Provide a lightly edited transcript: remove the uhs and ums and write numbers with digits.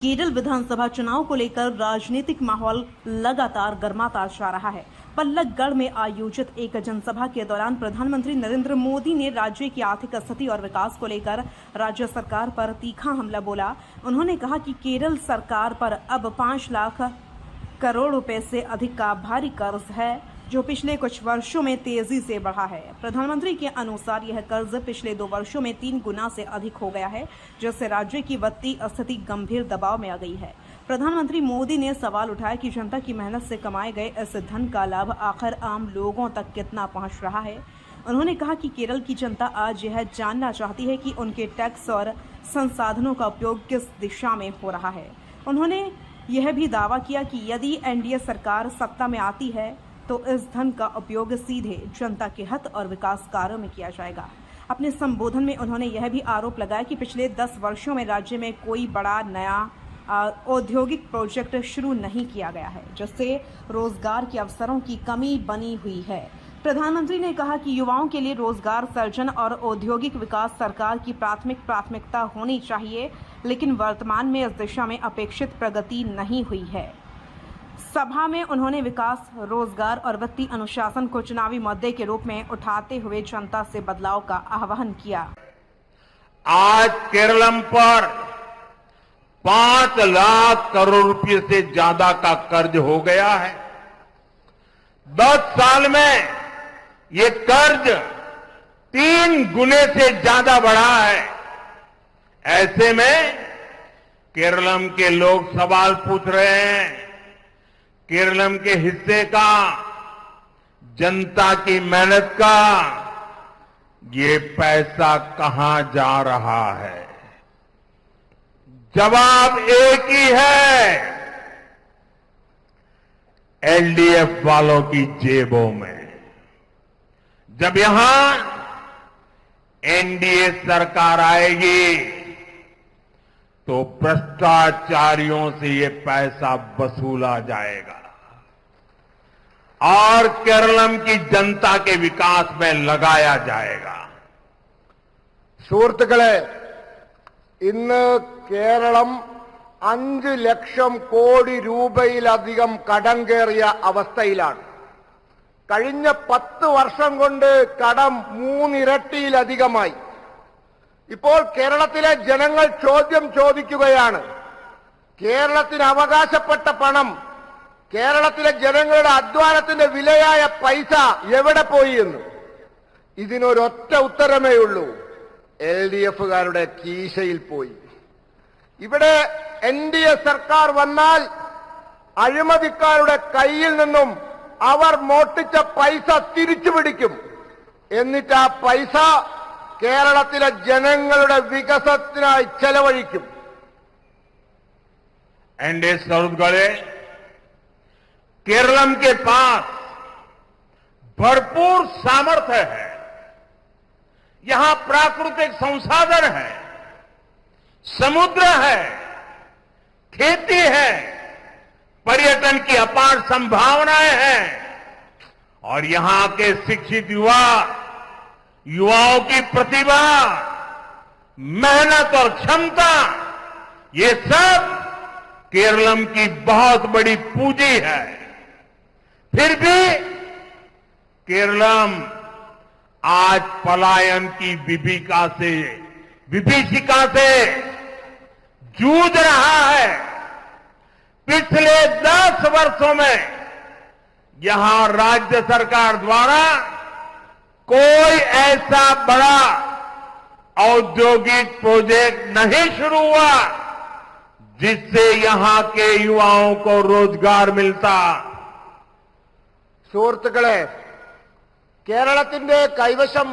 केरल विधानसभा चुनाव को लेकर राजनीतिक माहौल लगातार गर्माता जा रहा है। पल्लकगढ़ में आयोजित एक जनसभा के दौरान प्रधानमंत्री नरेंद्र मोदी ने राज्य की आर्थिक स्थिति और विकास को लेकर राज्य सरकार पर तीखा हमला बोला। उन्होंने कहा कि केरल सरकार पर अब 5 लाख करोड़ रुपए से अधिक का भारी कर्ज है, जो पिछले कुछ वर्षों में तेजी से बढ़ा है। प्रधानमंत्री के अनुसार यह कर्ज पिछले 2 वर्षों में 3 गुना से अधिक हो गया है, जिससे राज्य की वित्तीय स्थिति गंभीर दबाव में आ गई है। प्रधानमंत्री मोदी ने सवाल उठाया कि जनता की मेहनत से कमाए गए इस धन का लाभ आखिर आम लोगों तक कितना पहुंच रहा है। उन्होंने कहा कि केरल की जनता आज यह जानना चाहती है कि उनके टैक्स और संसाधनों का उपयोग किस दिशा में हो रहा है। उन्होंने यह भी दावा किया कि यदि एनडीए सरकार सत्ता में आती है तो इस धन का उपयोग सीधे जनता के हित और विकास कार्यों में किया जाएगा। अपने संबोधन में उन्होंने यह भी आरोप लगाया कि पिछले 10 वर्षों में राज्य में कोई बड़ा नया औद्योगिक प्रोजेक्ट शुरू नहीं किया गया है, जिससे रोजगार के अवसरों की कमी बनी हुई है। प्रधानमंत्री ने कहा कि युवाओं के लिए रोजगार सृजन और औद्योगिक विकास सरकार की प्राथमिकता होनी चाहिए, लेकिन वर्तमान में इस दिशा में अपेक्षित प्रगति नहीं हुई है। सभा में उन्होंने विकास, रोजगार और वित्तीय अनुशासन को चुनावी मुद्दे के रूप में उठाते हुए जनता से बदलाव का आह्वान किया। आज केरलम पर 5 लाख करोड़ रुपए से ज्यादा का कर्ज हो गया है। 10 साल में ये कर्ज 3 गुने से ज्यादा बढ़ा है। ऐसे में केरलम के लोग सवाल पूछ रहे हैं, केरलम के हिस्से का, जनता की मेहनत का ये पैसा कहां जा रहा है? जवाब एक ही है, एलडीएफ वालों की जेबों में। जब यहां एनडीए सरकार आएगी तो भ्रष्टाचारियों से ये पैसा वसूला जाएगा और केरलम की जनता के विकास में लगाया जाएगा। സുഹൃത്തുക്കളെ, ഇന്ന് കേരളം 5 ലക്ഷം കോടി രൂപയിലധികം കടം കയറിയ അവസ്ഥയിലാണ്. കഴിഞ്ഞ 10 വർഷം കൊണ്ട് കടം 3 ഇരട്ടിയിലധികമായി. ഇപ്പോൾ കേരളത്തിലെ ജനങ്ങൾ ചോദ്യം ചോദിക്കുകയാണ്, കേരളത്തിന് അവകാശപ്പെട്ട പണം, കേരളത്തിലെ ജനങ്ങളുടെ അധ്വാനത്തിന്റെ വിലയായ പൈസ എവിടെ പോയി എന്ന്. ഇതിനൊരൊറ്റ ഉത്തരമേ ഉള്ളൂ, എൽഡിഎഫുകാരുടെ കീശയിൽ പോയി. ഇവിടെ എൻഡിഎ സർക്കാർ വന്നാൽ അഴിമതിക്കാരുടെ കയ്യിൽ നിന്നും അവർ മോഷ്ടിച്ച പൈസ തിരിച്ചുപിടിക്കും. എന്നിട്ട് ആ പൈസ കേരളത്തിലെ ജനങ്ങളുടെ വികസനത്തിനായി ചെലവഴിക്കും. एनडीए सरकार केरलम के पास भरपूर सामर्थ्य है, यहां प्राकृतिक संसाधन है, समुद्र है, खेती है, पर्यटन की अपार संभावनाएं हैं और यहां के शिक्षित युवाओं की प्रतिभा, मेहनत और क्षमता, ये सब केरलम की बहुत बड़ी पूंजी है। फिर भी केरलम आज पलायन की विभीषिका से जूझ रहा है। पिछले 10 वर्षों में यहां राज्य सरकार द्वारा कोई ऐसा बड़ा औद्योगिक प्रोजेक्ट नहीं शुरू हुआ जिससे यहां के युवाओं को रोजगार मिलता। സുഹൃത്തുക്കളെ, കേരളത്തിന്റെ കൈവശം